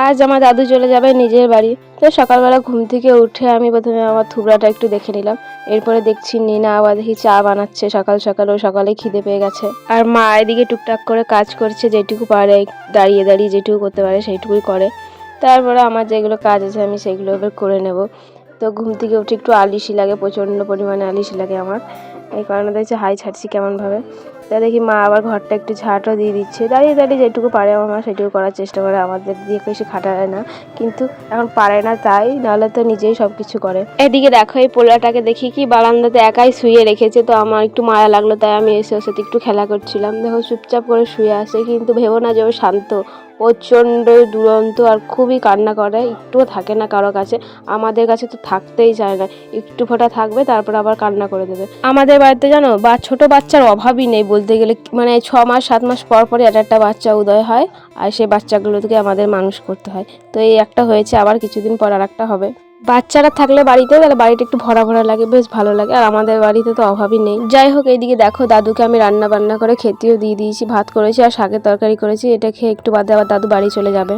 আজ আমার দাদু চলে যাবে নিজের বাড়ি। তো সকালবেলা ঘুম থেকে উঠে আমি প্রথমে আমার থুবড়াটা একটু দেখে নিলাম। এরপরে দেখছি নিনা আবার দেখি চা বানাচ্ছে সকাল সকাল, ও সকালে খিদে পেয়ে গেছে। আর মা এদিকে টুকটাক করে কাজ করছে, যেটুকু পারে দাঁড়িয়ে দাঁড়িয়ে যেটুকু করতে পারে সেইটুকুই করে। তারপরে আমার যেগুলো কাজ আছে আমি সেগুলো এবার করে নেব। তো ঘুম থেকে উঠে একটু আলিশি লাগে, প্রচণ্ড পরিমাণে আলিশি লাগে আমার। এই কারণে দেখছি হাই ছাড়ছি কেমনভাবে। তা দেখি মা আবার ঘরটা একটু ঝাঁটও দিয়ে দিচ্ছে, দাঁড়িয়ে দাঁড়িয়ে যেটুকু পারে আমার মা সেটুকু করার চেষ্টা করে, আমাদের দিয়ে বেশি খাটায় না। কিন্তু এখন পারে না তাই, নাহলে তো নিজেই সব কিছু করে। এদিকে দেখো এই পোলাটাকে দেখি কি বারান্দাতে একাই শুয়ে রেখেছে, তো আমার একটু মায়া লাগলো, তাই আমি এসে ওর সাথে একটু খেলা করছিলাম। দেখো চুপচাপ করে শুয়ে আসে, কিন্তু ভেবো না যে ও শান্ত, প্রচণ্ড দুরন্ত আর খুবই কান্না করে, একটুও থাকে না কারো কাছে। আমাদের কাছে তো থাকতেই চায় না, একটু ফোঁটা থাকবে তারপর আবার কান্না করে দেবে। আমাদের বাড়িতে জানো বা ছোট বাচ্চার অভাবই নেই বলতে গেলে, মানে 6 মাস 7 মাস পর পরই একটা বাচ্চা উদয় হয়, আর সেই বাচ্চাগুলোকে আমাদের মানুষ করতে হয়। তো এই একটা হয়েছে, আবার কিছুদিন পর আর একটা হবে। বাচ্চারা থাকলে বাড়িতে, তাহলে বাড়িটা একটু ভরা ভরা লাগে, বেশ ভালো লাগে। আর আমাদের বাড়িতে তো অভাবই নেই। যাই হোক, এইদিকে দেখো দাদুকে আমি রান্না বান্না করে খেতেও দিয়ে দিয়েছি, ভাত করেছি আর শাকের তরকারি করেছি। এটা খেয়ে একটু বাদে আবার দাদু বাড়ি চলে যাবে।